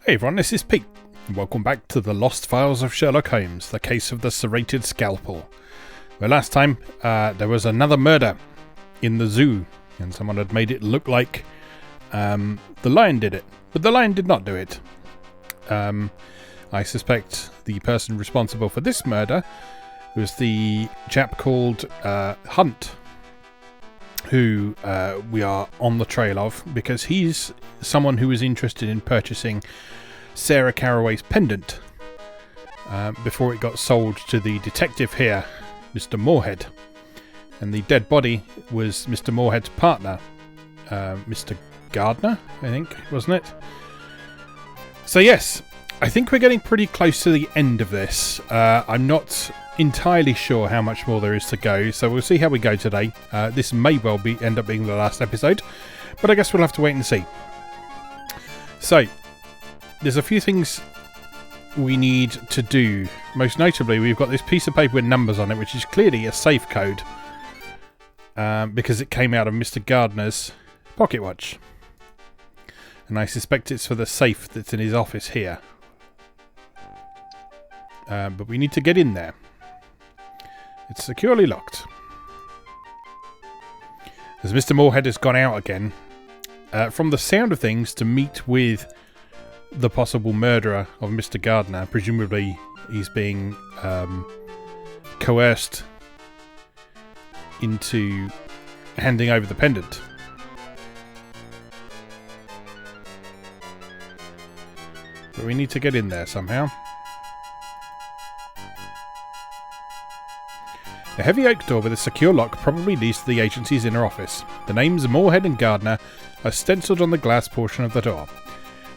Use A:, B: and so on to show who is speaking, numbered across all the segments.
A: Hey everyone, this is Pete, and welcome back to the Lost Files of Sherlock Holmes, the case of the Serrated Scalpel. Well, last time there was another murder in the zoo, and someone had made it look like the lion did it, but the lion did not do it. I suspect the person responsible for this murder was the chap called Hunt, who we are on the trail of, because he's someone who was interested in purchasing Sarah Carroway's pendant before it got sold to the detective here, Mr. Moorhead. And the dead body was Mr. Moorhead's partner, Mr. Gardner, I think, wasn't it? So yes, I think we're getting pretty close to the end of this. I'm not entirely sure how much more there is to go, so we'll see how we go today. This may well end up being the last episode, but I guess we'll have to wait and see. So, there's a few things we need to do. Most notably, we've got this piece of paper with numbers on it, which is clearly a safe code, because it came out of Mr. Gardner's pocket watch. And I suspect it's for the safe that's in his office here. But we need to get in there. It's securely locked. As Mr. Moorhead has gone out again, from the sound of things, to meet with the possible murderer of Mr. Gardner. Presumably he's being coerced into handing over the pendant. But we need to get in there somehow. A heavy oak door with a secure lock probably leads to the agency's inner office. The names Moorhead and Gardner are stenciled on the glass portion of the door.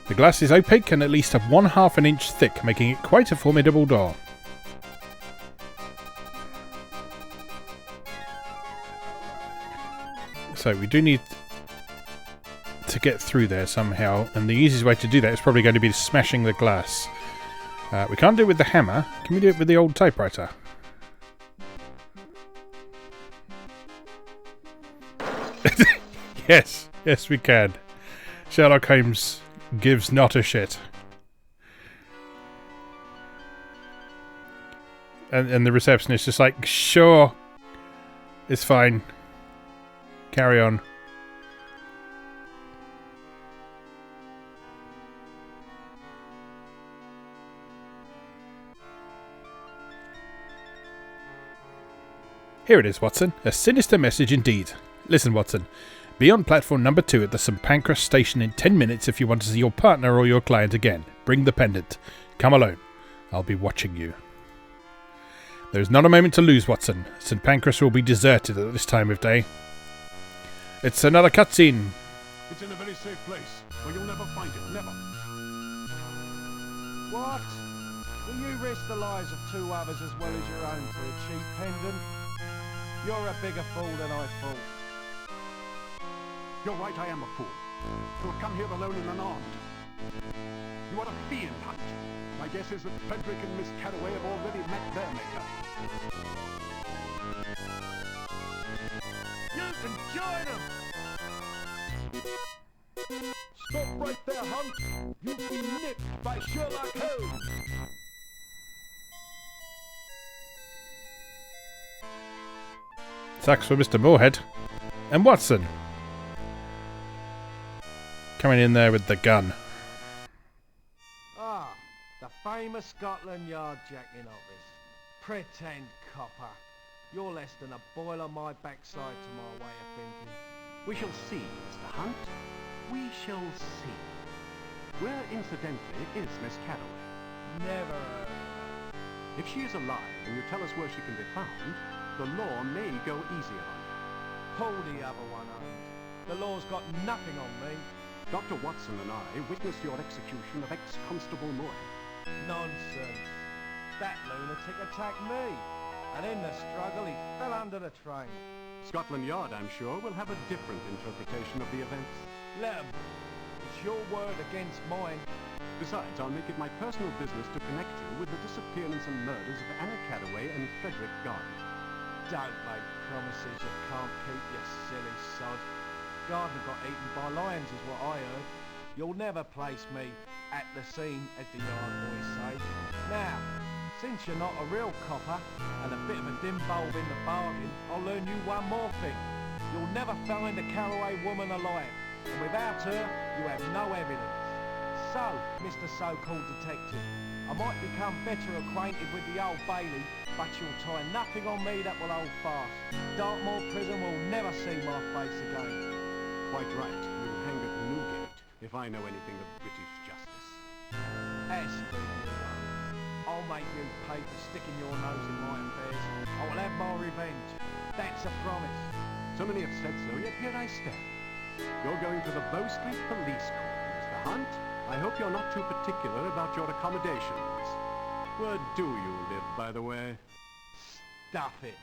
A: The glass is opaque and at least 1/2 an inch thick, making it quite a formidable door. So we do need to get through there somehow, and the easiest way to do that is probably going to be smashing the glass. We can't do it with the hammer. Can we do it with the old typewriter? Yes we can. Sherlock Holmes gives not a shit. And the receptionist is like, sure, it's fine. Carry on. Here it is, Watson. A sinister message indeed. Listen, Watson. Be on platform number 2 at the St. Pancras station in 10 minutes if you want to see your partner or your client again. Bring the pendant. Come alone. I'll be watching you. There is not a moment to lose, Watson. St. Pancras will be deserted at this time of day. It's another cutscene.
B: It's in a very safe place, where you'll never find it. Never.
C: What? Will you risk the lives of 2 others as well as your own for a cheap pendant? You're a bigger fool than I thought.
B: You're right, I am a fool. To have come here alone and unarmed. You are a fiend, Hunt. My guess is that Frederick and Miss Carroway have already met their maker.
C: You can join them!
B: Stop right there, Hunt! You've been nipped by Sherlock Holmes!
A: Sucks for Mr. Moorhead. And Watson. Coming in there with the gun.
C: Ah, the famous Scotland Yard jacking office. Pretend copper. You're less than a boil on my backside to my way of thinking.
B: We shall see, Mr. Hunt. We shall see. Where, incidentally, is Miss Carroway?
C: Never.
B: If she is alive and you tell us where she can be found, the law may go easier on you.
C: Pull the other one on. The law's got nothing on me.
B: Dr. Watson and I witnessed your execution of ex-Constable Moorhead.
C: Nonsense. That lunatic attacked me. And in the struggle, he fell under the train.
B: Scotland Yard, I'm sure, will have a different interpretation of the events.
C: Let 'em. It's your word against mine.
B: Besides, I'll make it my personal business to connect you with the disappearance and murders of Anna Carroway and Frederick Gardner.
C: Don't make promises you can't keep, you silly sod. Gardner got eaten by lions is what I heard. You'll never place me at the scene, as the yard boys say. Now, since you're not a real copper, and a bit of a dim bulb in the bargain, I'll learn you one more thing. You'll never find a Carroway woman alive, and without her, you have no evidence. So, Mr. So-called detective, I might become better acquainted with the Old Bailey, but you'll tie nothing on me that will hold fast. Dartmoor prison will never see my face again.
B: Quite right. You'll hang at Newgate, if I know anything of British justice.
C: As for you, I'll make you pay for sticking your nose in my affairs. I will have my revenge. That's a promise.
B: So many have said so, yet here I stand. You're going to the Bow Street Police Court, Mr. Hunt. I hope you're not too particular about your accommodations. Where do you live, by the way?
C: Stuff it.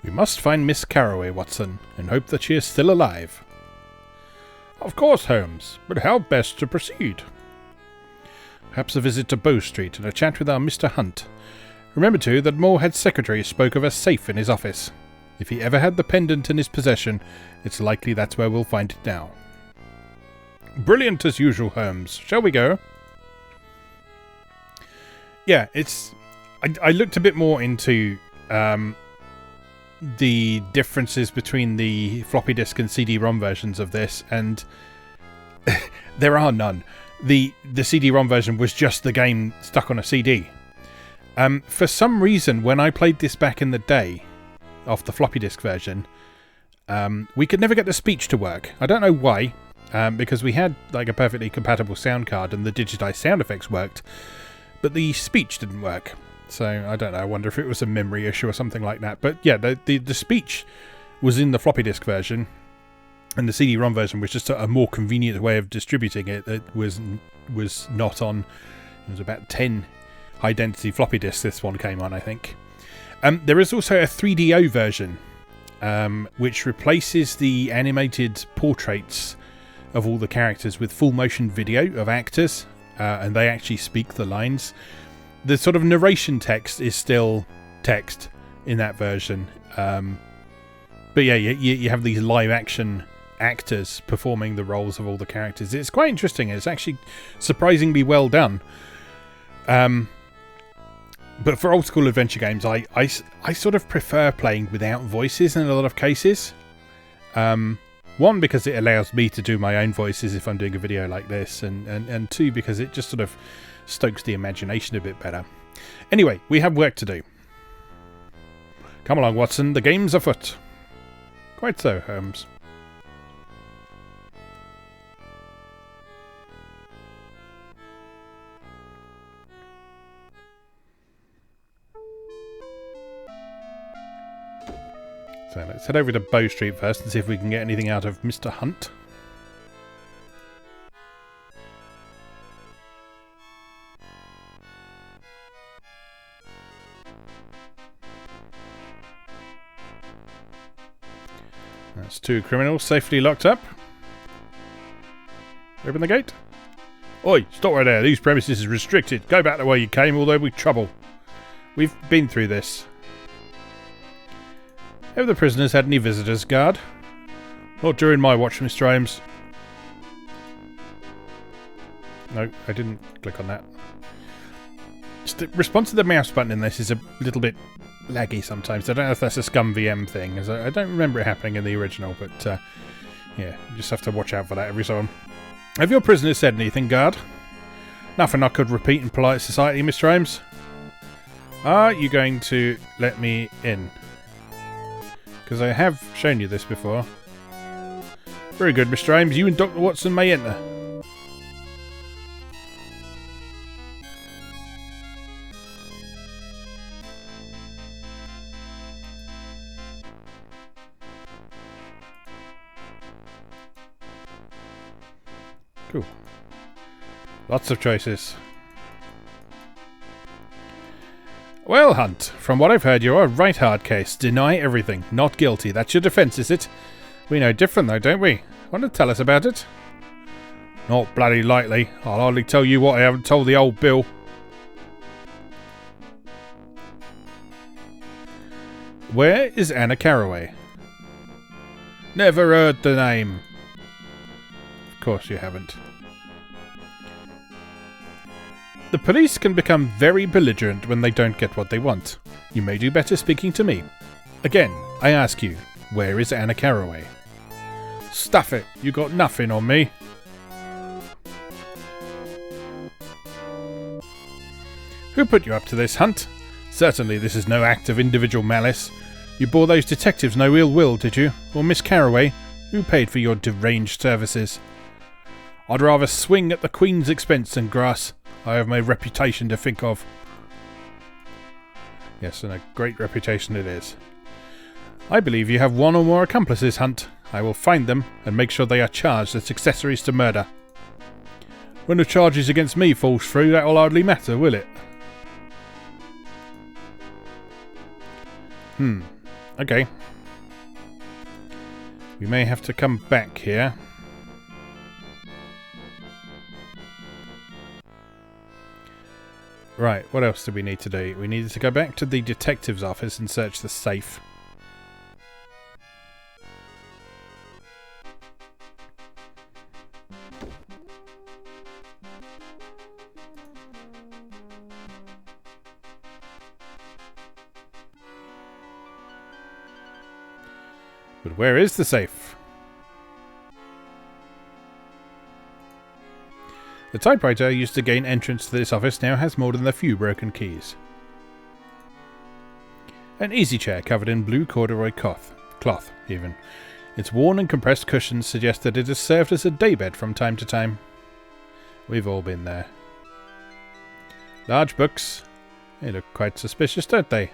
A: We must find Miss Carroway, Watson, and hope that she is still alive. Of course, Holmes, but how best to proceed? Perhaps a visit to Bow Street and a chat with our Mr. Hunt. Remember, too, that Moorhead's secretary spoke of a safe in his office. If he ever had the pendant in his possession, it's likely that's where we'll find it now. Brilliant as usual, Holmes. Shall we go? Yeah, it's... I looked a bit more into the differences between the floppy disk and CD-ROM versions of this, and there are none. The CD-ROM version was just the game stuck on a CD. For some reason, when I played this back in the day, off the floppy disk version, we could never get the speech to work. I don't know why, because we had like a perfectly compatible sound card and the digitized sound effects worked, but the speech didn't work. So I don't know, I wonder if it was a memory issue or something like that. But yeah, the speech was in the floppy disk version, and the CD-ROM version was just a more convenient way of distributing it. It was not on. It was about 10 high-density floppy disks this one came on, I think. There is also a 3DO version, which replaces the animated portraits of all the characters with full-motion video of actors, and they actually speak the lines. The sort of narration text is still text in that version. But yeah, you have these live-action actors performing the roles of all the characters. It's quite interesting. It's actually surprisingly well done. But for old school adventure games, I sort of prefer playing without voices in a lot of cases. One, because it allows me to do my own voices if I'm doing a video like this, and two, because it just sort of stokes the imagination a bit better. Anyway, we have work to do. Come along, Watson, the game's afoot. Quite so, Holmes. So let's head over to Bow Street first and see if we can get anything out of Mr. Hunt. That's 2 criminals safely locked up. Open the gate. Oi, stop right there. These premises are restricted. Go back the way you came, or there'll be trouble. We've been through this. Have the prisoners had any visitors, guard? Not during my watch, Mr. Holmes. No, I didn't click on that. Just the response to the mouse button in this is a little bit laggy sometimes. I don't know if that's a scum VM thing, as I don't remember it happening in the original, but yeah, you just have to watch out for that every so on. Have your prisoners said anything, guard? Nothing I could repeat in polite society, Mr. Holmes. Are you going to let me in? Because I have shown you this before. Very good, Mr. Holmes. You and Dr. Watson may enter. Cool. Lots of choices. Well, Hunt, from what I've heard, you're a right hard case. Deny everything. Not guilty. That's your defence, is it? We know different, though, don't we? Want to tell us about it? Not bloody likely. I'll hardly tell you what I haven't told the old Bill. Where is Anna Carroway? Never heard the name. Of course you haven't. The police can become very belligerent when they don't get what they want. You may do better speaking to me. Again, I ask you, where is Anna Carroway? Stuff it, you got nothing on me. Who put you up to this, Hunt? Certainly this is no act of individual malice. You bore those detectives no ill will, did you? Or Miss Carroway, who paid for your deranged services? I'd rather swing at the Queen's expense than grass. I have my reputation to think of. Yes, and a great reputation it is. I believe you have one or more accomplices, Hunt. I will find them and make sure they are charged as accessories to murder. When the charges against me falls through, that will hardly matter, will it? Okay. We may have to come back here. Right, what else do we need to do? We needed to go back to the detective's office and search the safe. But where is the safe? The typewriter used to gain entrance to this office now has more than a few broken keys. An easy chair covered in blue corduroy cloth even. Its worn and compressed cushions suggest that it has served as a daybed from time to time. We've all been there. Large books. They look quite suspicious, don't they?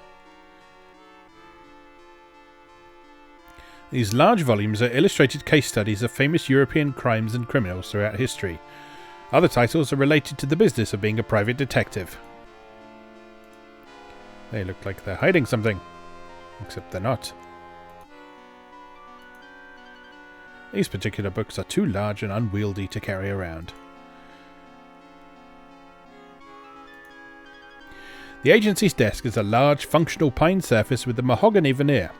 A: These large volumes are illustrated case studies of famous European crimes and criminals throughout history. Other titles are related to the business of being a private detective. They look like they're hiding something. Except they're not. These particular books are too large and unwieldy to carry around. The agency's desk is a large, functional pine surface with a mahogany veneer.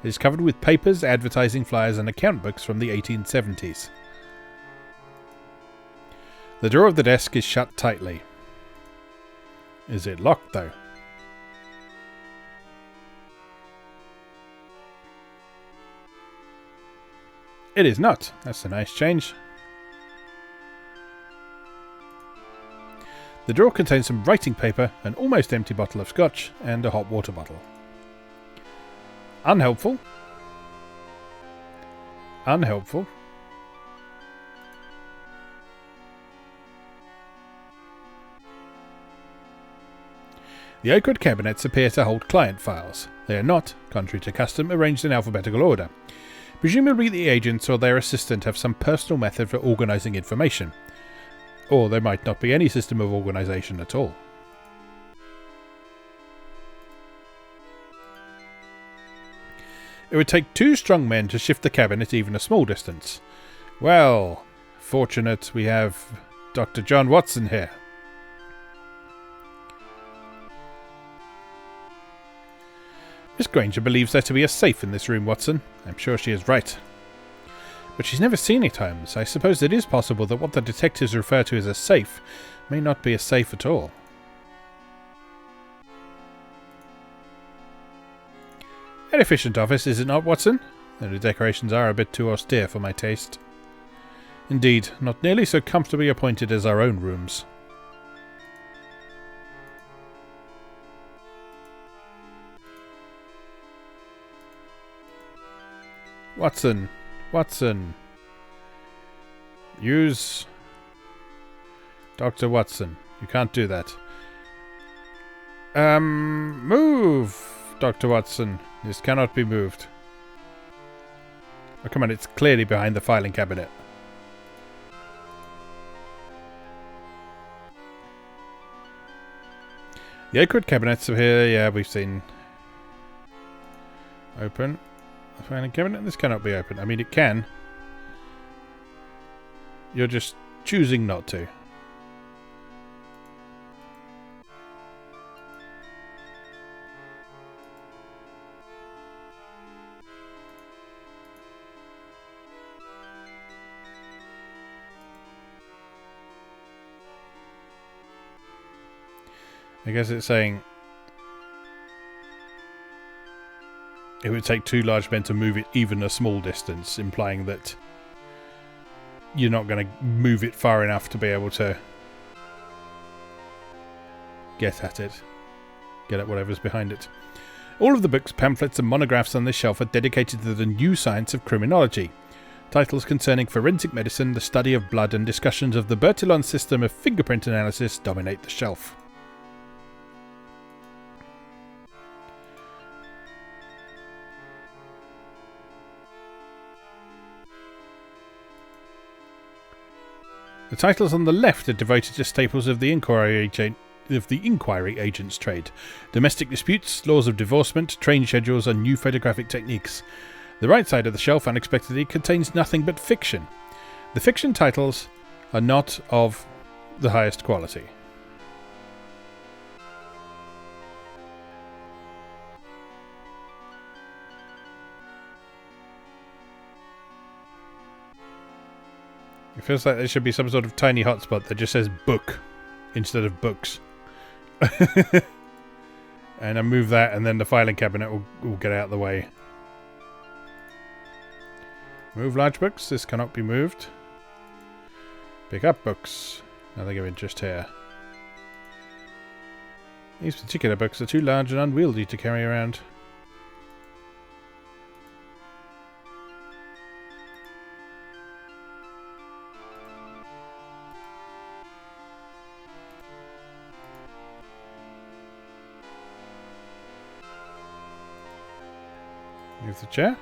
A: It is covered with papers, advertising flyers and account books from the 1870s. The door of the desk is shut tightly. Is it locked, though? It is not. That's a nice change. The drawer contains some writing paper, an almost empty bottle of scotch, and a hot water bottle. Unhelpful. Unhelpful. The oakwood cabinets appear to hold client files. They are not, contrary to custom, arranged in alphabetical order. Presumably the agents or their assistant have some personal method for organising information. Or there might not be any system of organisation at all. It would take 2 strong men to shift the cabinet even a small distance. Well, fortunate we have Dr. John Watson here. Miss Granger believes there to be a safe in this room, Watson. I'm sure she is right. But she's never seen it, Holmes. I suppose it is possible that what the detectives refer to as a safe may not be a safe at all. An efficient office, is it not, Watson? Though the decorations are a bit too austere for my taste. Indeed, not nearly so comfortably appointed as our own rooms. Watson. Watson. Use Dr. Watson. You can't do that. Move, Dr. Watson. This cannot be moved. Oh, come on, it's clearly behind the filing cabinet. The oakwood cabinets are here. Yeah, we've seen. Open. The filing cabinet. This cannot be open. I mean, it can. You're just choosing not to. I guess it's saying it would take 2 large men to move it even a small distance, implying that you're not going to move it far enough to be able to get at it. Get at whatever's behind it. All of the books, pamphlets and monographs on this shelf are dedicated to the new science of criminology. Titles concerning forensic medicine, the study of blood and discussions of the Bertillon system of fingerprint analysis dominate the shelf. The titles on the left are devoted to staples of the inquiry agent's trade, domestic disputes, laws of divorcement, train schedules and new photographic techniques. The right side of the shelf unexpectedly contains nothing but fiction. The fiction titles are not of the highest quality. It feels like there should be some sort of tiny hotspot that just says book instead of books. And I move that and then the filing cabinet will get out of the way. Move large books. This cannot be moved. Pick up books. Nothing of interest here. These particular books are too large and unwieldy to carry around. Move the chair.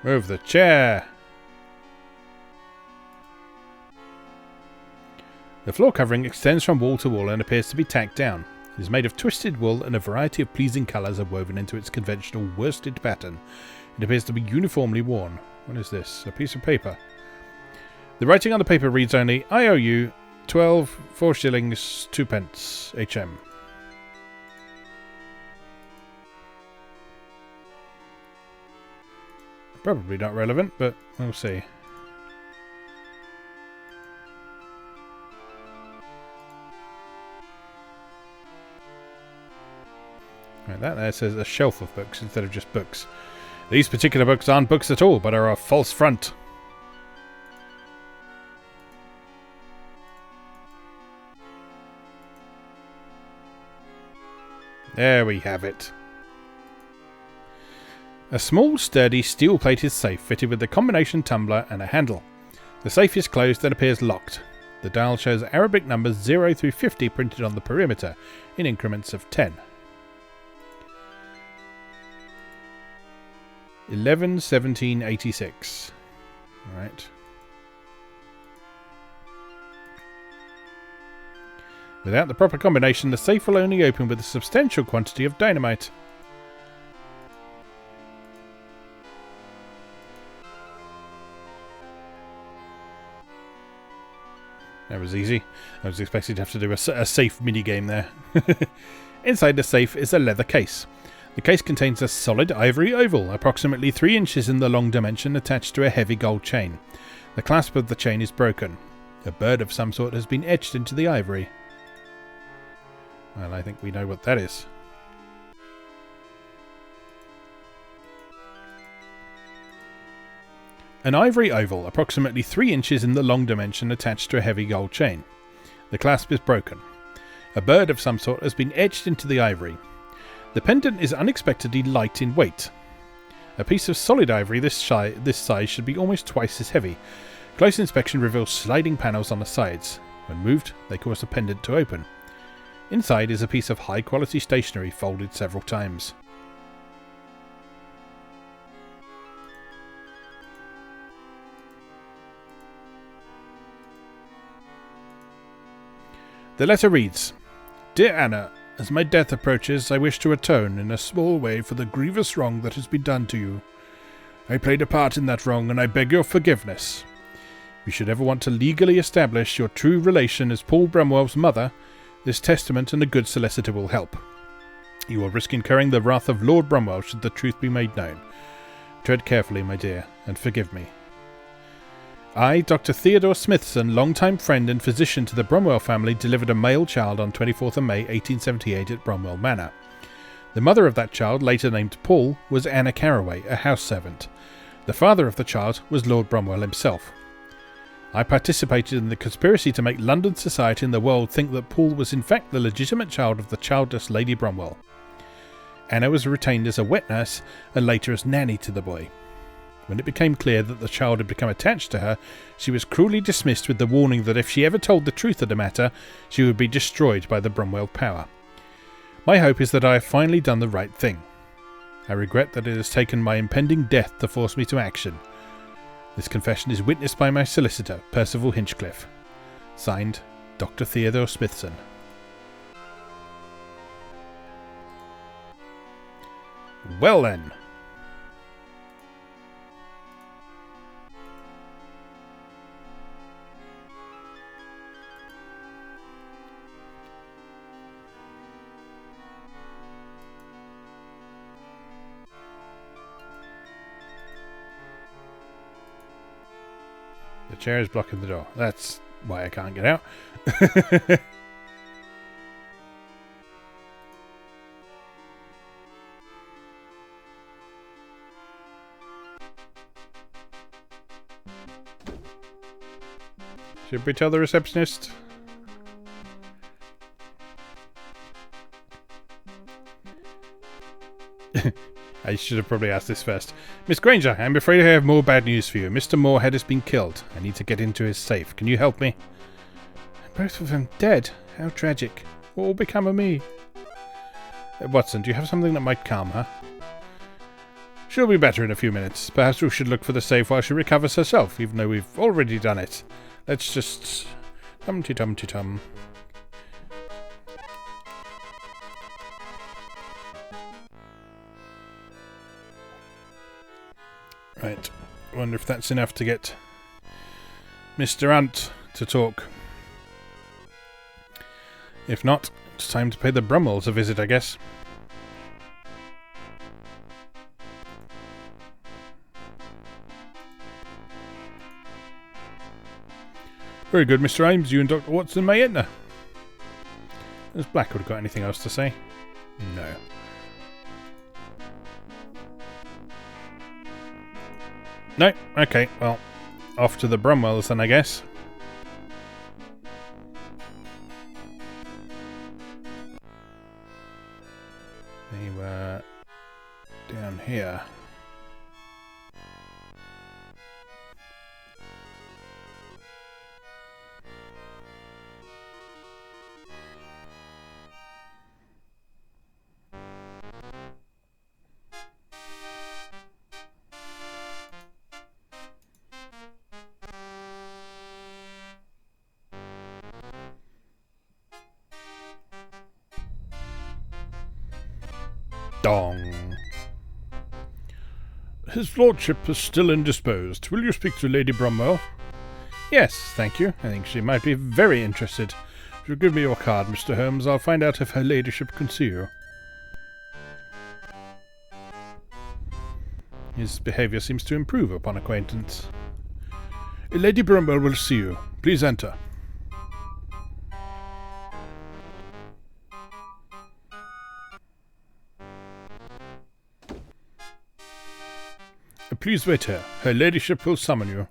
A: Move the chair. The floor covering extends from wall to wall and appears to be tacked down. It is made of twisted wool and a variety of pleasing colours are woven into its conventional worsted pattern. It appears to be uniformly worn. What is this? A piece of paper. The writing on the paper reads only IOU 12 4 shillings 2 pence HM. Probably not relevant, but we'll see. Right, that there says a shelf of books instead of just books. These particular books aren't books at all, but are a false front. There we have it. A small, sturdy, steel-plated safe fitted with a combination tumbler and a handle. The safe is closed and appears locked. The dial shows Arabic numbers 0 through 50 printed on the perimeter in increments of 10. 11, 17, 86. Right. Without the proper combination, the safe will only open with a substantial quantity of dynamite. That was easy. I was expecting to have to do a safe minigame there. Inside the safe is a leather case. The case contains a solid ivory oval, approximately 3 inches in the long dimension, attached to a heavy gold chain. The clasp of the chain is broken. A bird of some sort has been etched into the ivory. Well, I think we know what that is. An ivory oval, approximately 3 inches in the long dimension, attached to a heavy gold chain. The clasp is broken. A bird of some sort has been etched into the ivory. The pendant is unexpectedly light in weight. A piece of solid ivory this size should be almost twice as heavy. Close inspection reveals sliding panels on the sides. When moved, they cause the pendant to open. Inside is a piece of high-quality stationery folded several times. The letter reads, Dear Anna, as my death approaches, I wish to atone in a small way for the grievous wrong that has been done to you. I played a part in that wrong, and I beg your forgiveness. If you should ever want to legally establish your true relation as Paul Brumwell's mother, this testament and a good solicitor will help. You will risk incurring the wrath of Lord Brumwell should the truth be made known. Tread carefully, my dear, and forgive me. I, Dr. Theodore Smithson, longtime friend and physician to the Bromwell family, delivered a male child on 24th of May 1878 at Bromwell Manor. The mother of that child, later named Paul, was Anna Carroway, a house servant. The father of the child was Lord Bromwell himself. I participated in the conspiracy to make London society and the world think that Paul was in fact the legitimate child of the childless Lady Bromwell. Anna was retained as a wet nurse and later as nanny to the boy. When it became clear that the child had become attached to her, she was cruelly dismissed with the warning that if she ever told the truth of the matter, she would be destroyed by the Bromwell power. My hope is that I have finally done the right thing. I regret that it has taken my impending death to force me to action. This confession is witnessed by my solicitor, Percival Hinchcliffe. Signed, Dr. Theodore Smithson. Well then. The chair is blocking the door. That's why I can't get out. Should we tell the receptionist? I should have probably asked this first. Miss Granger, I'm afraid I have more bad news for you. Mr. Moorhead has been killed. I need to get into his safe. Can you help me? Both of them dead? How tragic. What will become of me? Watson, do you have something that might calm her? She'll be better in a few minutes. Perhaps we should look for the safe while she recovers herself, even though we've already done it. Let's just... Tum-ti-tum-ti-tum. Right. I wonder if that's enough to get Mr. Hunt to talk. If not, it's time to pay the Bromwells a visit, I guess. Very good, Mr. Ames. You and Dr. Watson may enter. Has Blackwood got anything else to say? No. No? Okay, well, off to the Bromwells then, I guess. They were down here. Dong. His lordship is still indisposed. Will you speak to Lady Bromwell? Yes, thank you. I think she might be very interested. If you give me your card, Mr. Holmes, I'll find out if her ladyship can see you. His behaviour seems to improve upon acquaintance. Lady Bromwell will see you. Please enter. Please wait here. Her ladyship will summon you.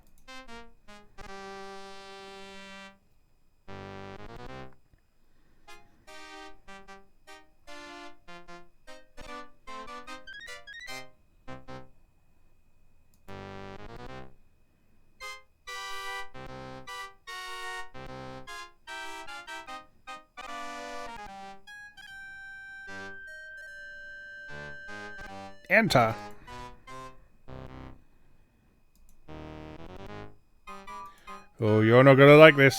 A: Enter. Oh, you're not going to like this.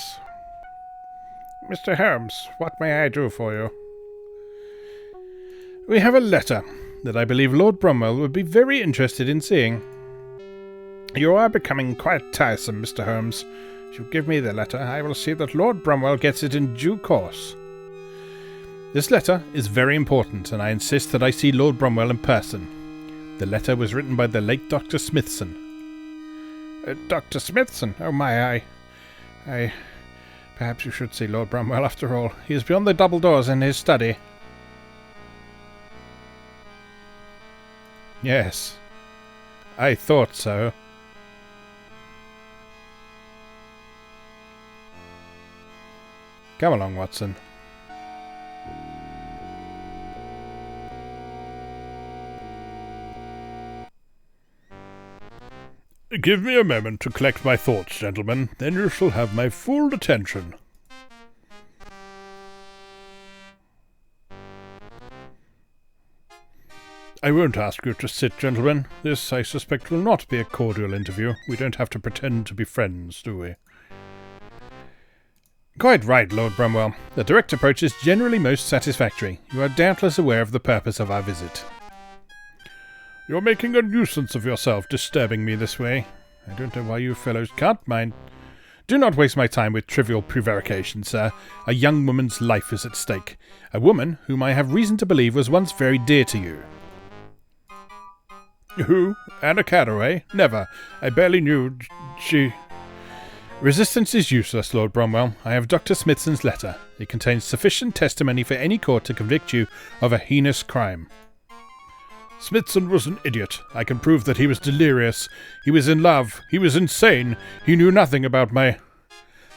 A: Mr. Holmes, what may I do for you? We have a letter that I believe Lord Bromwell would be very interested in seeing. You are becoming quite tiresome, Mr. Holmes. If you give me the letter, I will see that Lord Bromwell gets it in due course. This letter is very important, and I insist that I see Lord Bromwell in person. The letter was written by the late Dr. Smithson. Dr. Smithson. Oh my, I... Perhaps you should see Lord Bramwell after all. He is beyond the double doors in his study. Yes. I thought so. Come along, Watson. Give me a moment to collect my thoughts, gentlemen. Then you shall have my full attention. I won't ask you to sit, gentlemen. This, I suspect, will not be a cordial interview. We don't have to pretend to be friends, do we? Quite right, Lord Bramwell. The direct approach is generally most satisfactory. You are doubtless aware of the purpose of our visit. You're making a nuisance of yourself, disturbing me this way. I don't know why you fellows can't mind. Do not waste my time with trivial prevarication, sir. A young woman's life is at stake. A woman whom I have reason to believe was once very dear to you. Who? Anna Carroway? Never. I barely knew she... Resistance is useless, Lord Bramwell. I have Dr. Smithson's letter. It contains sufficient testimony for any court to convict you of a heinous crime. Smithson was an idiot. I can prove that he was delirious. He was in love. He was insane. He knew nothing about my...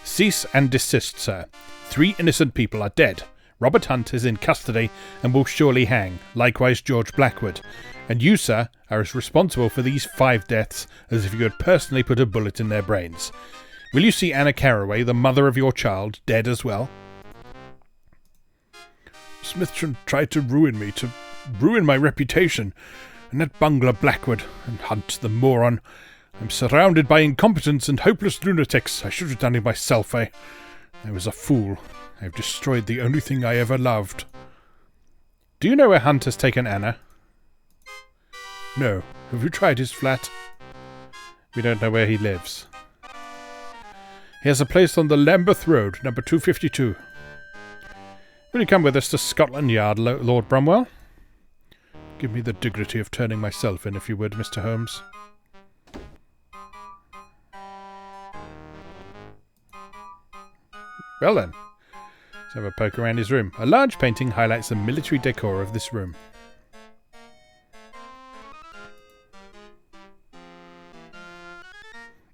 A: Cease and desist, sir. 3 innocent people are dead. Robert Hunt is in custody and will surely hang. Likewise George Blackwood. And you, sir, are as responsible for these 5 deaths as if you had personally put a bullet in their brains. Will you see Anna Carroway, the mother of your child, dead as well? Smithson tried to ruin me, to ruin my reputation. And that bungler Blackwood, and Hunt, the moron. I'm surrounded by incompetents and hopeless lunatics. I should have done it myself. I was a fool. I've destroyed the only thing I ever loved. Do you know where Hunt has taken Anna? No. Have you tried his flat? We don't know where he lives. He has a place on the Lambeth Road, number 252. Will you come with us to Scotland Yard, Lord Bramwell? Give me the dignity of turning myself in, if you would, Mr. Holmes. Well then, let's have a poke around his room. A large painting highlights the military decor of this room.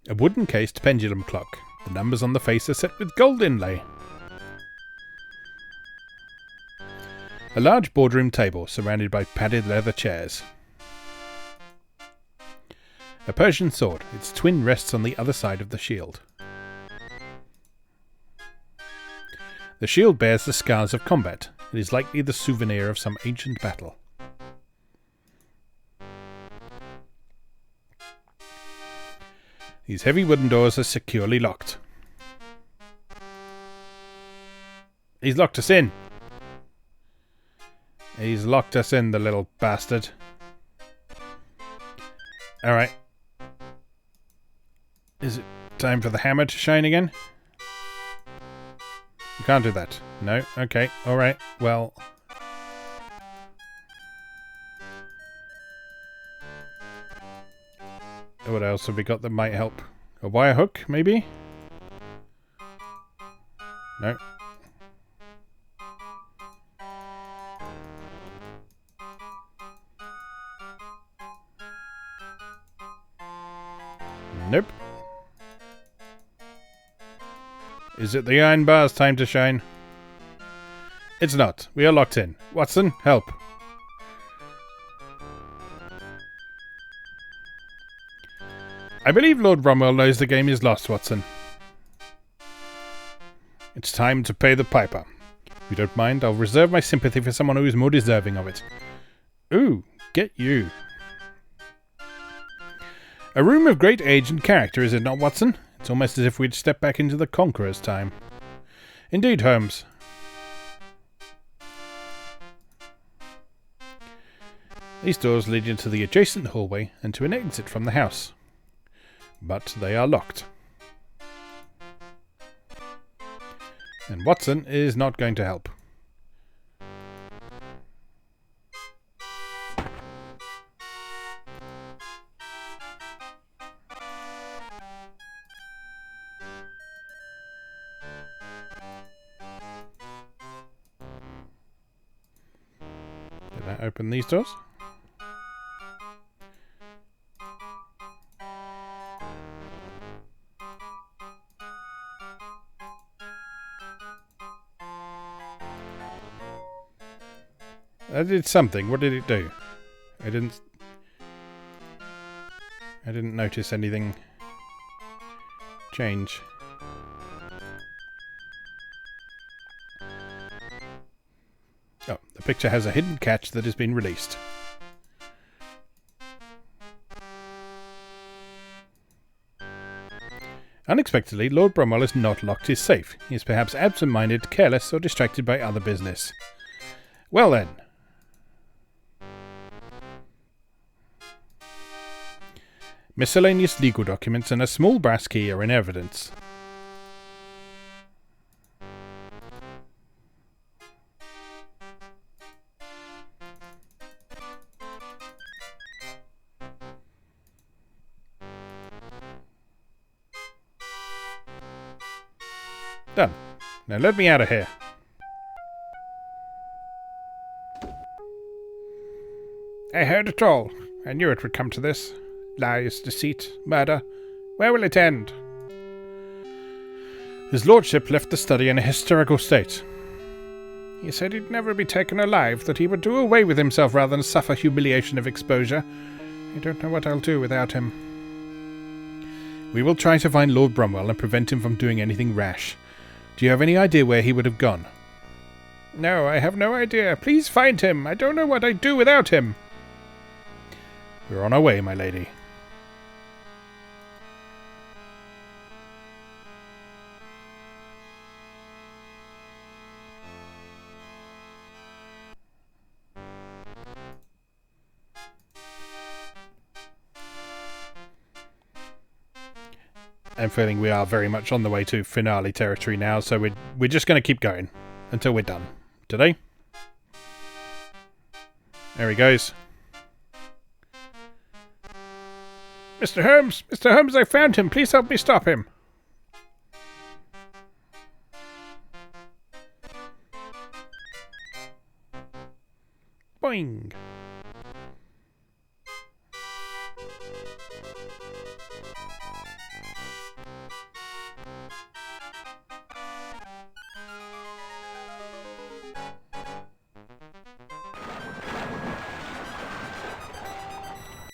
A: A wooden-cased pendulum clock. The numbers on the face are set with gold inlay. A large boardroom table surrounded by padded leather chairs. A Persian sword. Its twin rests on the other side of the shield. The shield bears the scars of combat. It is likely the souvenir of some ancient battle. These heavy wooden doors are securely locked. He's locked us in. He's locked us in, the little bastard. Alright. Is it time for the hammer to shine again? You can't do that. No? Okay. Alright. Well... what else have we got that might help? A wire hook, maybe? No. Nope. Is it the iron bar's time to shine? It's not. We are locked in. Watson, help. I believe Lord Bramwell knows the game is lost, Watson. It's time to pay the piper. If you don't mind, I'll reserve my sympathy for someone who is more deserving of it. Ooh, get you. A room of great age and character, is it not, Watson? It's almost as if we'd stepped back into the Conqueror's time. Indeed, Holmes. These doors lead into the adjacent hallway and to an exit from the house. But they are locked. And Watson is not going to help. open these doors. That did something. What did it do? I didn't notice anything change. Oh, the picture has a hidden catch that has been released. Unexpectedly, Lord Bromwell has not locked his safe. He is perhaps absent-minded, careless, or distracted by other business. Well then. Miscellaneous legal documents and a small brass key are in evidence. Done. Now let me out of here. I heard it all. I knew it would come to this. Lies, deceit, murder. Where will it end? His lordship left the study in a hysterical state. He said he'd never be taken alive, that he would do away with himself rather than suffer humiliation of exposure. I don't know what I'll do without him. We will try to find Lord Bromwell and prevent him from doing anything rash. Do you have any idea where he would have gone? No, I have no idea. Please find him. I don't know what I'd do without him. We're on our way, my lady. I'm feeling we are very much on the way to finale territory now, so we're just going to keep going until we're done. Today. There he goes. Mr. Holmes! Mr. Holmes, I found him! Please help me stop him! Boing!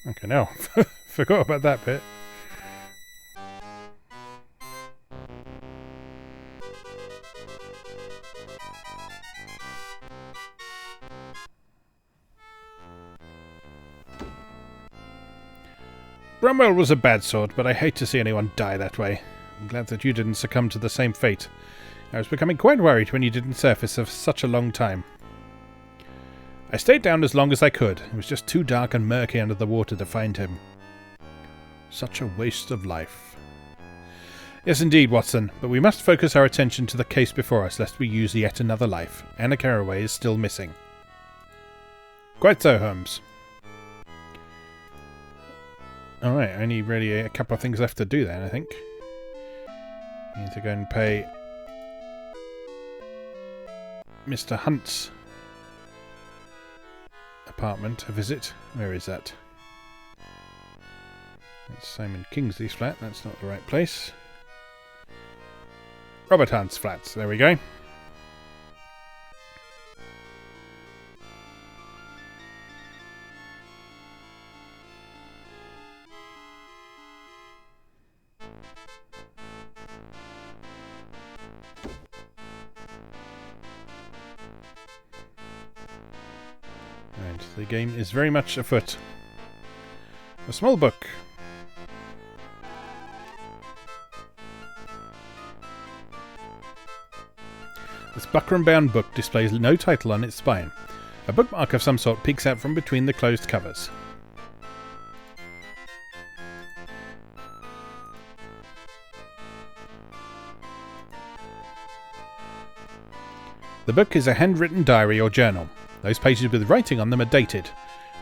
A: Okay, now, forgot about that bit. Bromwell was a bad sort, but I hate to see anyone die that way. I'm glad that you didn't succumb to the same fate. I was becoming quite worried when you didn't surface for such a long time. I stayed down as long as I could. It was just too dark and murky under the water to find him. Such a waste of life. Yes, indeed, Watson, but we must focus our attention to the case before us, lest we use yet another life. Anna Carroway is still missing. Quite so, Holmes. Alright, only really a couple of things left to do then, I think. We need to go and pay Mr. Hunt's apartment a visit. Where is that? That's Simon Kingsley's flat. That's not the right place. Robert Hunt's flats. There we go. The game is very much afoot. A small book. This buckram-bound book displays no title on its spine. A bookmark of some sort peeks out from between the closed covers. The book is a handwritten diary or journal. Those pages with writing on them are dated.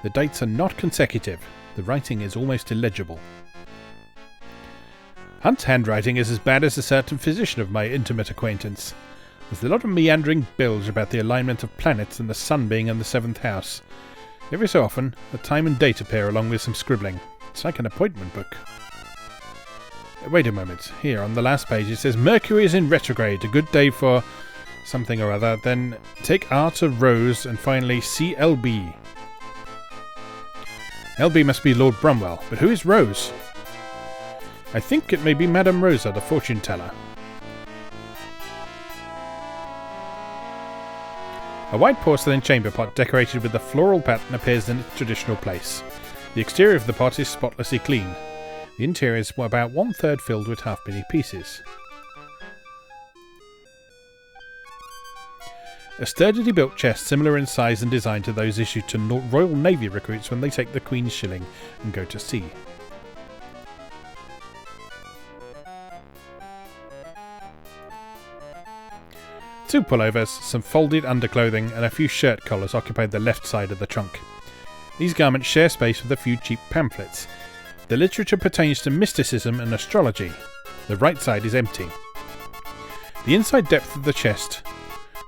A: The dates are not consecutive. The writing is almost illegible. Hunt's handwriting is as bad as a certain physician of my intimate acquaintance. There's a lot of meandering bilge about the alignment of planets and the sun being in the 7th house. Every so often, the time and date appear along with some scribbling. It's like an appointment book. Wait a moment. Here, on the last page, it says, Mercury is in retrograde. A good day for something or other. Then take R to Rose, and finally CLB. LB must be Lord Bromwell. But who is Rose? I think it may be Madame Rosa, the fortune teller. A white porcelain chamber pot decorated with a floral pattern appears in its traditional place. The exterior of the pot is spotlessly clean. The interior is about 1/3 filled with halfpenny pieces. A sturdily built chest similar in size and design to those issued to Royal Navy recruits when they take the Queen's shilling and go to sea. Two pullovers, some folded underclothing, and a few shirt collars occupied the left side of the trunk. These garments share space with a few cheap pamphlets. The literature pertains to mysticism and astrology. The right side is empty. The inside depth of the chest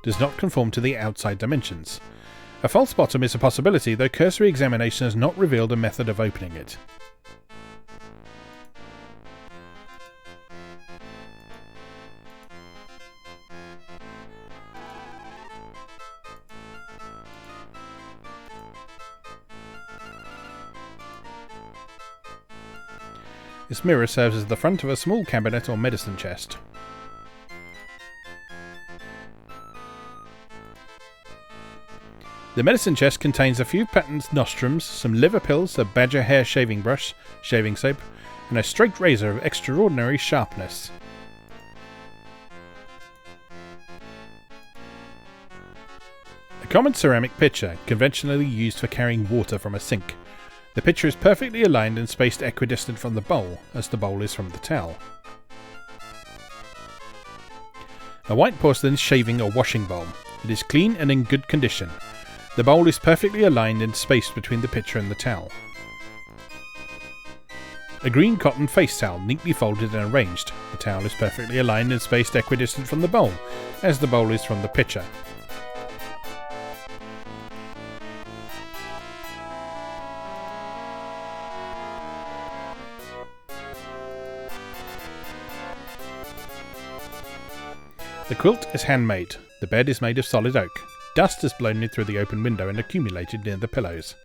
A: does not conform to the outside dimensions. A false bottom is a possibility, though cursory examination has not revealed a method of opening it. This mirror serves as the front of a small cabinet or medicine chest. The medicine chest contains a few patent nostrums, some liver pills, a badger hair shaving brush, shaving soap, and a straight razor of extraordinary sharpness. A common ceramic pitcher, conventionally used for carrying water from a sink. The pitcher is perfectly aligned and spaced equidistant from the bowl, as the bowl is from the towel. A white porcelain shaving or washing bowl. It is clean and in good condition. The bowl is perfectly aligned and spaced between the pitcher and the towel. A green cotton face towel, neatly folded and arranged. The towel is perfectly aligned and spaced equidistant from the bowl, as the bowl is from the pitcher. The quilt is handmade. The bed is made of solid oak. Dust has blown in through the open window and accumulated near the pillows.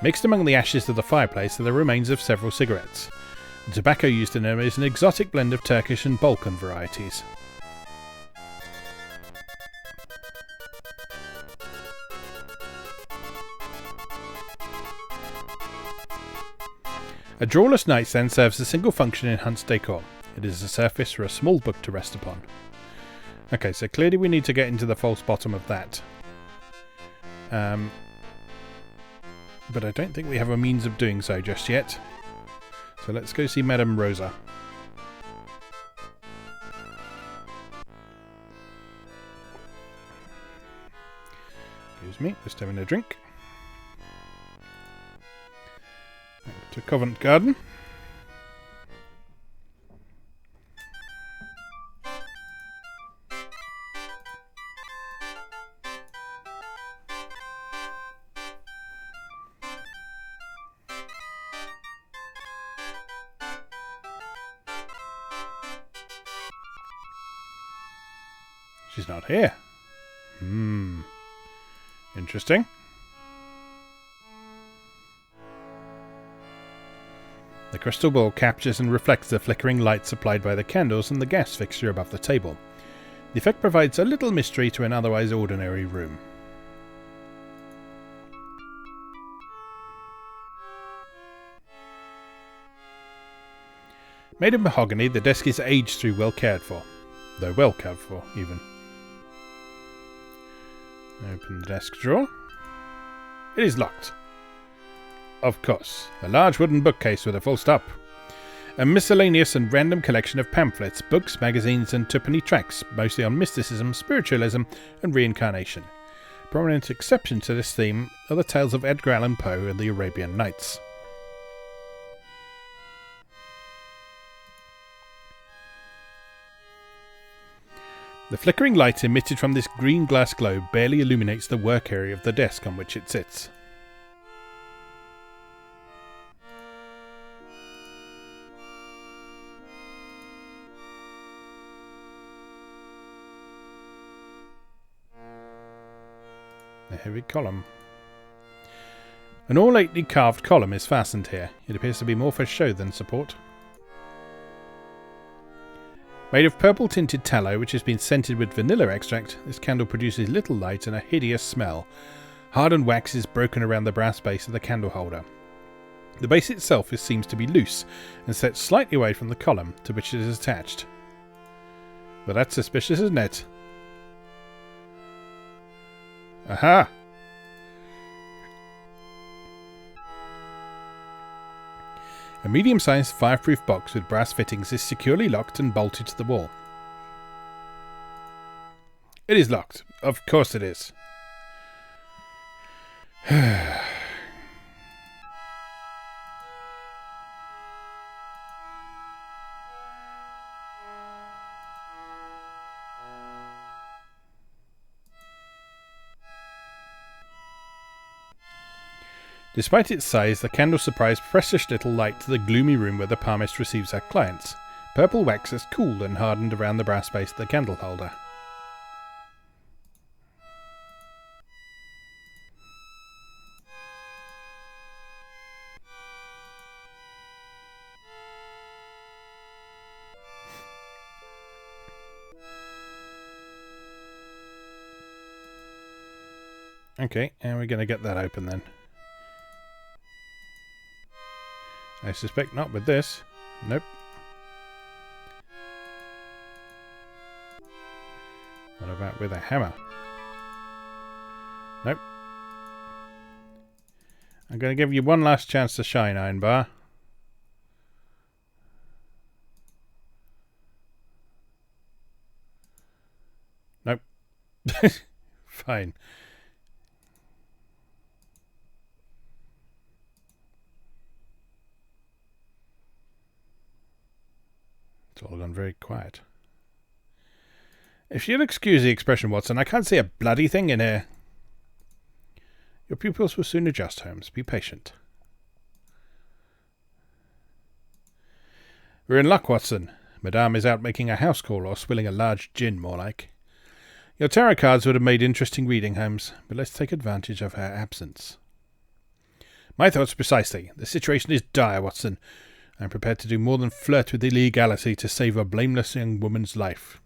A: Mixed among the ashes of the fireplace are the remains of several cigarettes. The tobacco used in them is an exotic blend of Turkish and Balkan varieties. A drawerless nightstand serves a single function in Hunt's decor. It is a surface for a small book to rest upon. Okay, so clearly we need to get into the false bottom of that. But I don't think we have a means of doing so just yet. So let's go see Madame Rosa. Excuse me, just having a drink. To Covent Garden. She's not here. Interesting. The crystal ball captures and reflects the flickering light supplied by the candles and the gas fixture above the table. The effect provides a little mystery to an otherwise ordinary room. Made of mahogany, the desk is aged through well cared for. Though well cared for, even. Open the desk drawer. It is locked. Of course, a large wooden bookcase with a full stop. A miscellaneous and random collection of pamphlets, books, magazines and twopenny tracts, mostly on mysticism, spiritualism and reincarnation. prominent exceptions to this theme are the tales of Edgar Allan Poe and the Arabian Nights. The flickering light emitted from this green glass globe barely illuminates the work area of the desk on which it sits. A heavy column. An ornately carved column is fastened here. It appears to be more for show than support. Made of purple-tinted tallow which has been scented with vanilla extract, this candle produces little light and a hideous smell. Hardened wax is broken around the brass base of the candle holder. The base itself seems to be loose and set slightly away from the column to which it is attached. Well, that's suspicious, isn't it? Aha! A medium-sized fireproof box with brass fittings is securely locked and bolted to the wall. It is locked. Of course it is. Despite its size, the candle supplies precious little light to the gloomy room where the palmist receives her clients. Purple wax has cooled and hardened around the brass base of the candle holder. Okay, and we're going to get that open then. I suspect not with this. Nope. What about with a hammer? Nope. I'm going to give you one last chance to shine, Iron Bar. Nope. Fine. It's all gone very quiet. If you'll excuse the expression, Watson, I can't see a bloody thing in here. Your pupils will soon adjust, Holmes. Be patient. We're in luck, Watson. Madame is out making a house call or swilling a large gin, more like. Your tarot cards would have made interesting reading, Holmes, but let's take advantage of her absence. My thoughts precisely. The situation is dire, Watson. I'm prepared to do more than flirt with illegality to save a blameless young woman's life.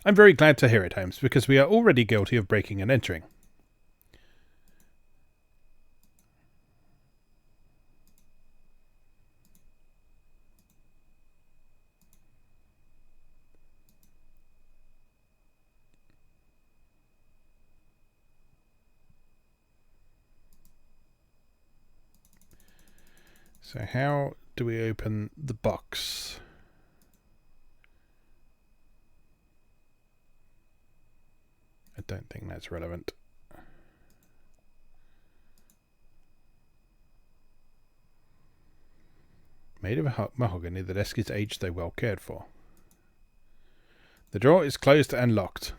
A: I'm very glad to hear it, Holmes, because we are already guilty of breaking and entering. So how do we open the box? I don't think that's relevant. Made of mahogany, the desk is aged though well cared for. The drawer is closed and locked.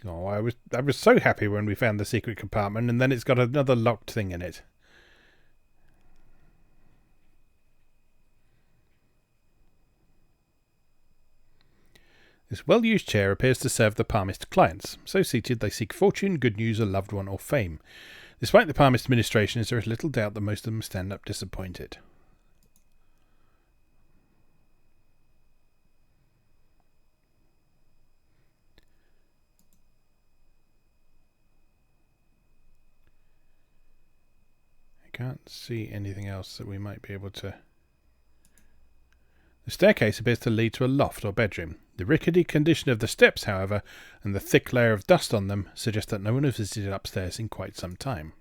A: Oh, I was so happy when we found the secret compartment, and then it's got another locked thing in it. This well-used chair appears to serve the palmist clients. So seated, they seek fortune, good news, a loved one, or fame. Despite the palmist administrations, there is little doubt that most of them stand up disappointed. Can't see anything else that we might be able to... The staircase appears to lead to a loft or bedroom. The rickety condition of the steps, however, and the thick layer of dust on them suggest that no one has visited upstairs in quite some time.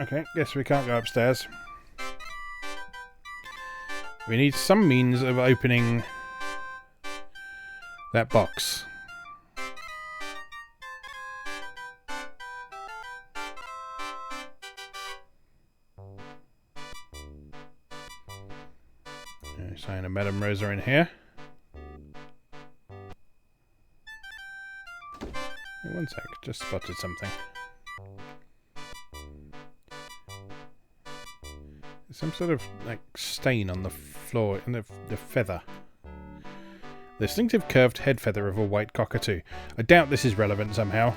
A: Okay, guess we can't go upstairs. We need some means of opening that box. Sign of Madame Rosa in here. Hey, one sec, just spotted something. There's some sort of like stain on the floor in the feather. The distinctive curved head feather of a white cockatoo. I doubt this is relevant somehow.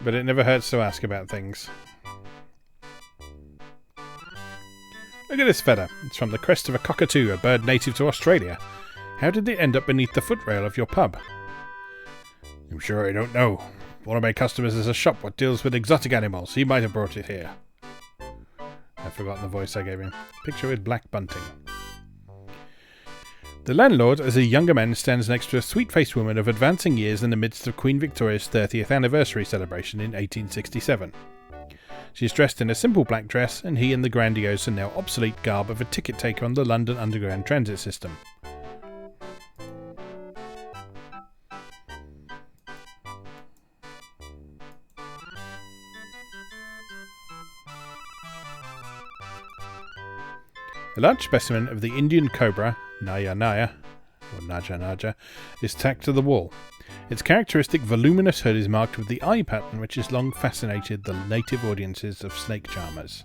A: But it never hurts to ask about things. Look at this feather. It's from the crest of a cockatoo, a bird native to Australia. How did it end up beneath the footrail of your pub? I'm sure I don't know. One of my customers has a shop that deals with exotic animals. He might have brought it here. I've forgotten the voice I gave him. Picture with black bunting. The landlord, as a younger man, stands next to a sweet-faced woman of advancing years in the midst of Queen Victoria's 30th anniversary celebration in 1867. She is dressed in a simple black dress, and he in the grandiose and now obsolete garb of a ticket taker on the London Underground transit system. A large specimen of the Indian cobra, Naya Naya, or Naja Naja, is tacked to the wall. Its characteristic voluminous hood is marked with the eye pattern which has long fascinated the native audiences of snake charmers.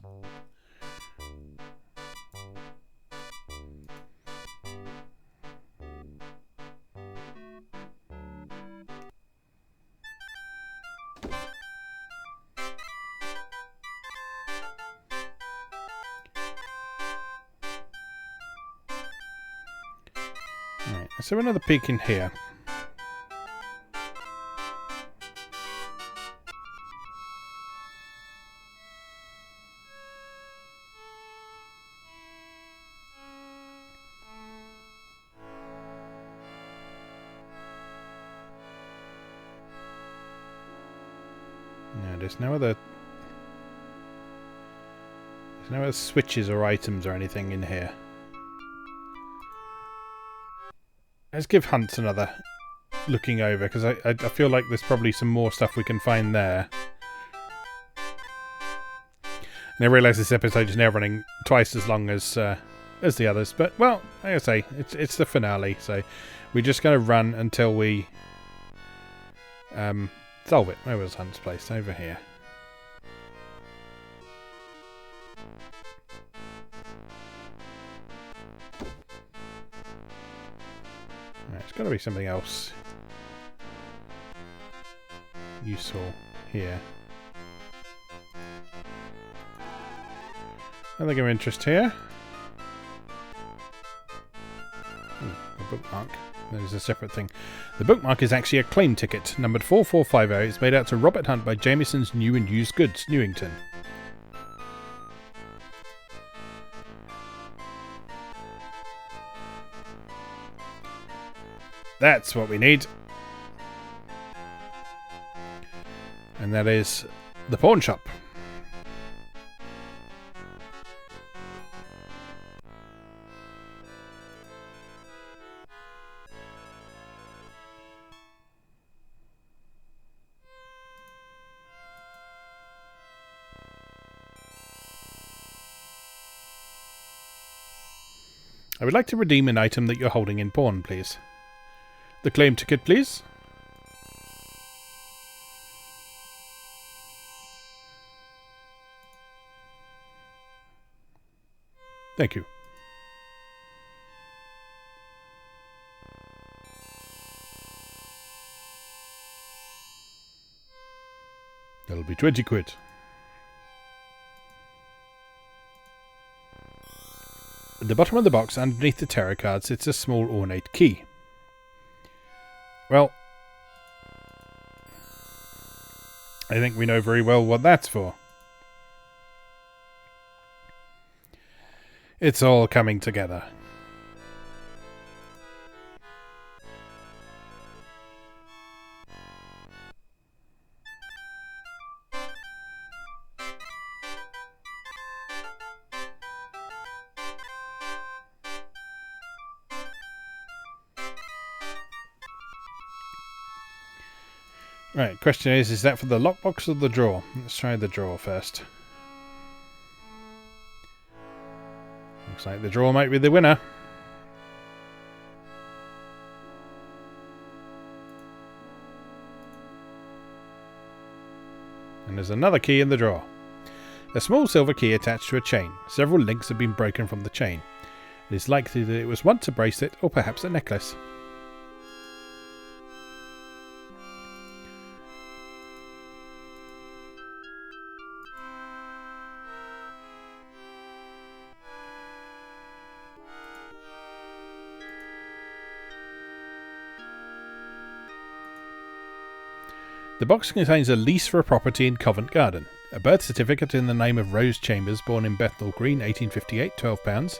A: Right, let's have another peek in here. No, there's no other switches or items or anything in here. Let's give Hunt another looking over, because I feel like there's probably some more stuff we can find there. And I realise this episode is now running twice as long as the others, but well, like I say, it's the finale, so we're just going to run until we solve it. Where was Hunt's place? Over here. It's got to be something else useful here. Nothing of interest here. A bookmark. There's a separate thing. The bookmark is actually a claim ticket, numbered 4450. It's made out to Robert Hunt by Jamieson's New and Used Goods, Newington. That's what we need. And that is the pawn shop. I would like to redeem an item that you're holding in pawn, please. The claim ticket, please. Thank you. That'll be 20 quid. At the bottom of the box, underneath the tarot card, sits a small ornate key. Well, I think we know very well what that's for. It's all coming together. Right, question is that for the lockbox or the drawer? Let's try the drawer first. Looks like the drawer might be the winner. And there's another key in the drawer. A small silver key attached to a chain. Several links have been broken from the chain. It is likely that it was once a bracelet or perhaps a necklace. The box contains a lease for a property in Covent Garden, a birth certificate in the name of Rose Chambers, born in Bethnal Green, 1858, £12.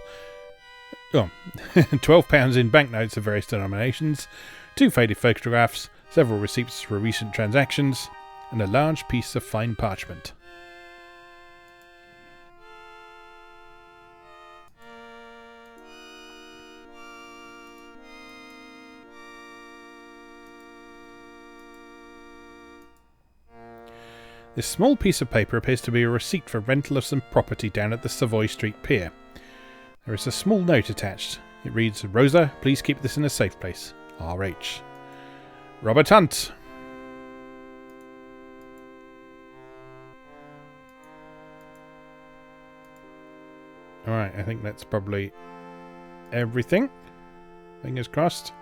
A: Oh, £12 in banknotes of various denominations, 2 faded photographs, several receipts for recent transactions, and a large piece of fine parchment. This small piece of paper appears to be a receipt for rental of some property down at the Savoy Street Pier. There is a small note attached. It reads, "Rosa, please keep this in a safe place. R.H." Robert Hunt. Alright, I think that's probably everything. Fingers crossed.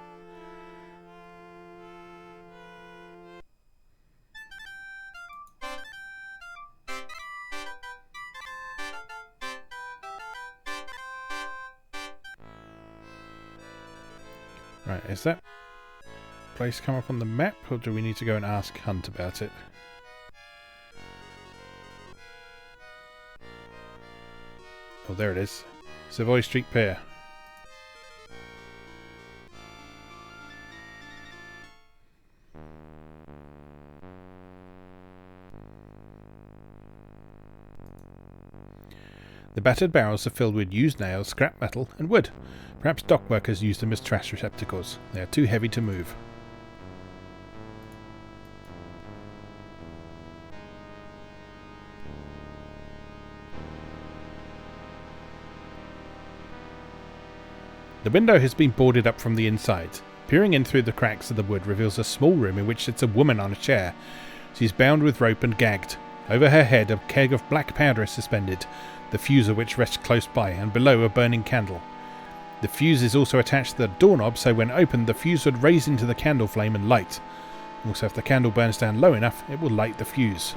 A: Right, is that place come up on the map, or do we need to go and ask Hunt about it? Oh, there it is. Savoy Street Pier. The battered barrels are filled with used nails, scrap metal, and wood. Perhaps dock workers use them as trash receptacles. They are too heavy to move. The window has been boarded up from the inside. Peering in through the cracks of the wood reveals a small room in which sits a woman on a chair. She is bound with rope and gagged. Over her head a keg of black powder is suspended, the fuse of which rests close by, and below a burning candle. The fuse is also attached to the doorknob, so when opened the fuse would raise into the candle flame and light. Also, if the candle burns down low enough, it will light the fuse.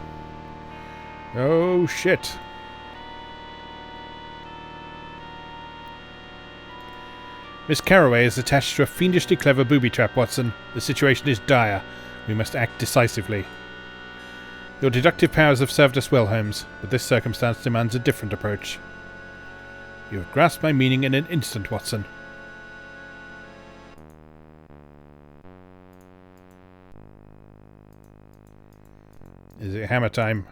A: Oh shit. Miss Carroway is attached to a fiendishly clever booby trap, Watson. The situation is dire. We must act decisively. Your deductive powers have served us well, Holmes, but this circumstance demands a different approach. You have grasped my meaning in an instant, Watson. Is it hammer time?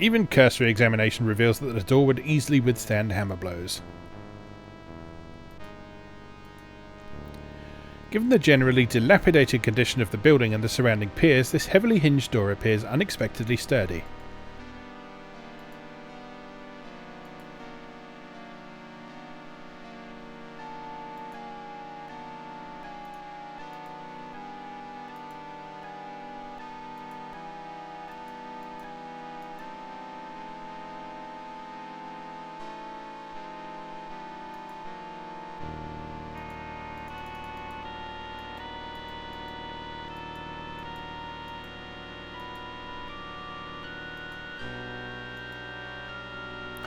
A: Even cursory examination reveals that the door would easily withstand hammer blows. Given the generally dilapidated condition of the building and the surrounding piers, this heavily hinged door appears unexpectedly sturdy.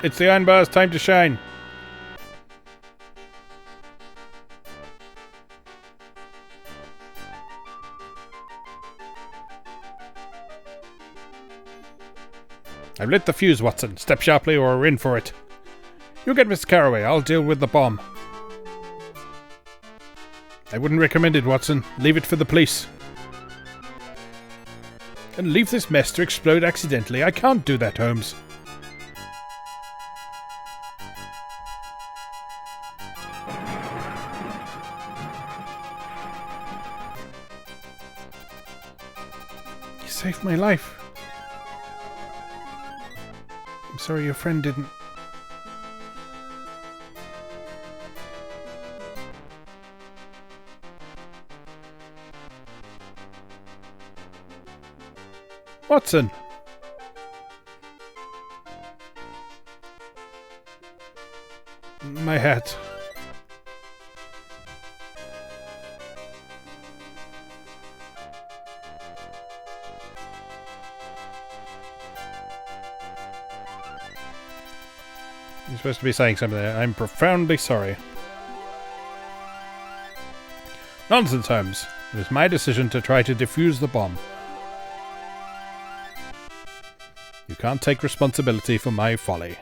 A: It's the iron bar's time to shine. I've lit the fuse, Watson. Step sharply or we're in for it. You get Mr. Carroway. I'll deal with the bomb. I wouldn't recommend it, Watson. Leave it for the police. And leave this mess to explode accidentally. I can't do that, Holmes. saved my life. I'm sorry your friend didn't. Watson! My hat. You're supposed to be saying something there. I'm profoundly sorry. Nonsense, Holmes. It was my decision to try to defuse the bomb. You can't take responsibility for my folly.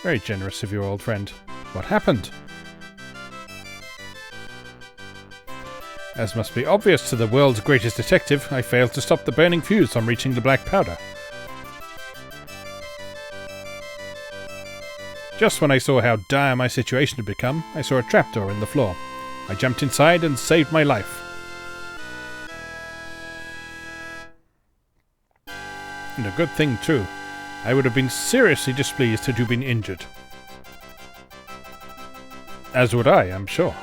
A: Very generous of you, old friend. What happened? As must be obvious to the world's greatest detective, I failed to stop the burning fuse on reaching the black powder. Just when I saw how dire my situation had become, I saw a trapdoor in the floor. I jumped inside and saved my life. And a good thing, too. I would have been seriously displeased had you been injured. As would I, I'm sure.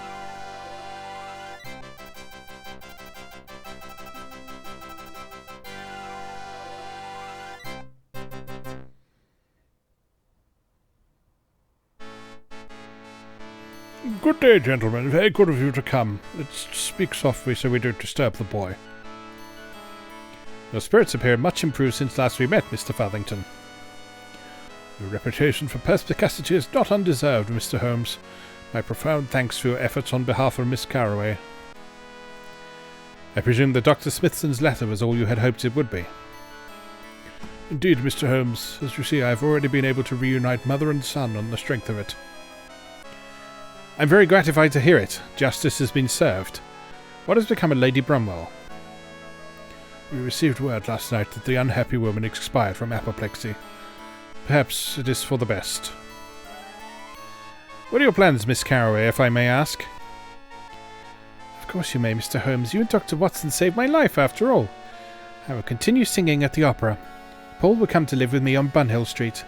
A: Good day, gentlemen. Very good of you to come. Let's speak softly so we don't disturb the boy. Your spirits appear much improved since last we met, Mr. Farthington. Your reputation for perspicacity is not undeserved, Mr. Holmes. My profound thanks for your efforts on behalf of Miss Carroway. I presume that Dr. Smithson's letter was all you had hoped it would be. Indeed, Mr. Holmes. As you see, I have already been able to reunite mother and son on the strength of it. I'm very gratified to hear it. Justice has been served. What has become of Lady Bromwell? We received word last night that the unhappy woman expired from apoplexy. Perhaps it is for the best. What are your plans, Miss Carroway, if I may ask? Of course you may, Mr. Holmes. You and Dr. Watson saved my life, after all. I will continue singing at the opera. Paul will come to live with me on Bunhill Street.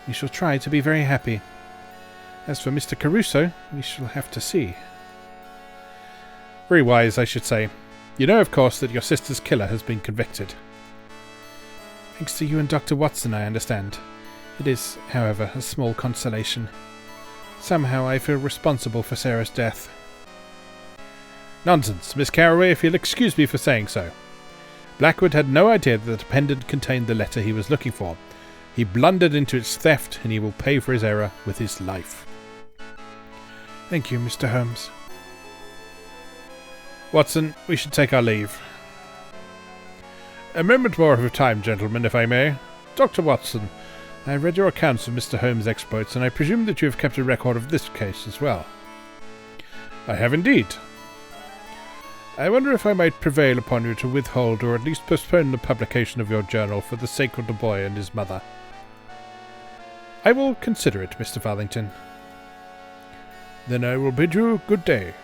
A: We shall try to be very happy. As for Mr. Caruso, we shall have to see. Very wise, I should say. You know, of course, that your sister's killer has been convicted. Thanks to you and Dr. Watson, I understand. It is, however, a small consolation. Somehow I feel responsible for Sarah's death. Nonsense, Miss Carroway, if you'll excuse me for saying so. Blackwood had no idea that the pendant contained the letter he was looking for. He blundered into its theft, and he will pay for his error with his life. Thank you, Mr. Holmes. Watson, we should take our leave. A moment more of your time, gentlemen, if I may. Dr. Watson, I have read your accounts of Mr. Holmes' exploits, and I presume that you have kept a record of this case as well. I have indeed. I wonder if I might prevail upon you to withhold or at least postpone the publication of your journal for the sake of the boy and his mother. I will consider it, Mr. Farthington. Then I will bid you good day.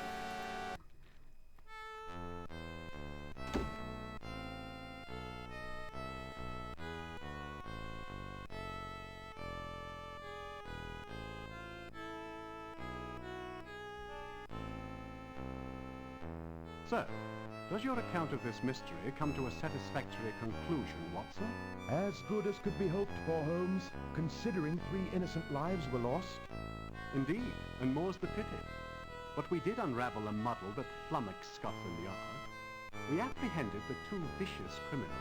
B: So, does your account of this mystery come to a satisfactory conclusion, Watson?
D: As good as could be hoped for, Holmes, considering 3 innocent lives were lost.
B: Indeed, and more's the pity. But we did unravel a muddle that flummoxed Scotland Yard. We apprehended the 2 vicious criminals.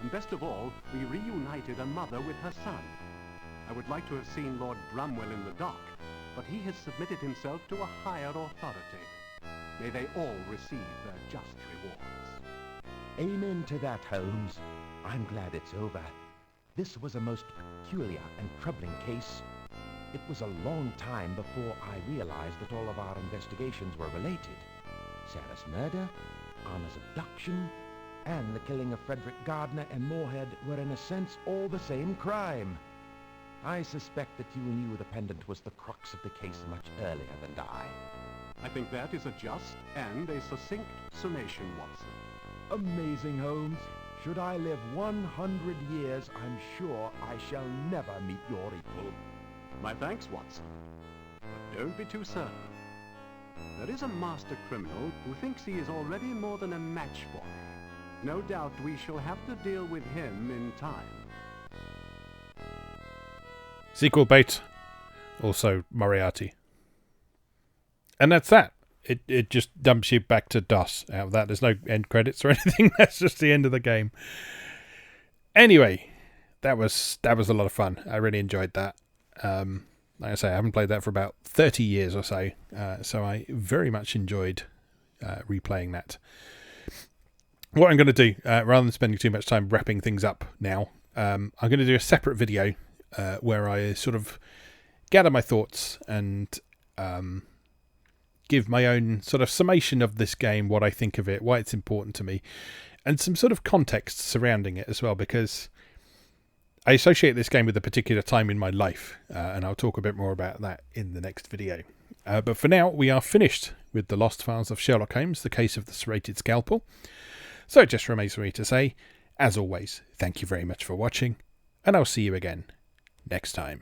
B: And best of all, we reunited a mother with her son. I would like to have seen Lord Bromwell in the dock, but he has submitted himself to a higher authority. May they all receive their just rewards.
D: Amen to that, Holmes. I'm glad it's over. This was a most peculiar and troubling case. It was a long time before I realized that all of our investigations were related. Sarah's murder, Anna's abduction, and the killing of Frederick Gardner and Moorhead were in a sense all the same crime. I suspect that you knew the pendant was the crux of the case much earlier than I.
B: I think that is a just and a succinct summation, Watson.
D: Amazing, Holmes. Should I live 100 years, I'm sure I shall never meet your equal.
B: My thanks, Watson. But don't be too certain. There is a master criminal who thinks he is already more than a match for me. No doubt we shall have to deal with him in time.
A: Sequel bait. Also Moriarty. And that's that. It just dumps you back to DOS out of that. There's no end credits or anything. That's just the end of the game. Anyway, that was a lot of fun. I really enjoyed that. Like I say, I haven't played that for about 30 years or so. So I very much enjoyed replaying that. What I'm going to do, rather than spending too much time wrapping things up now, I'm going to do a separate video where I sort of gather my thoughts and give my own sort of summation of this game, what I think of it, why it's important to me, and some sort of context surrounding it as well, because I associate this game with a particular time in my life, and I'll talk a bit more about that in the next video. But for now, we are finished with the Lost Files of Sherlock Holmes, the case of the Serrated Scalpel. So it just remains for me to say, as always, thank you very much for watching, and I'll see you again next time.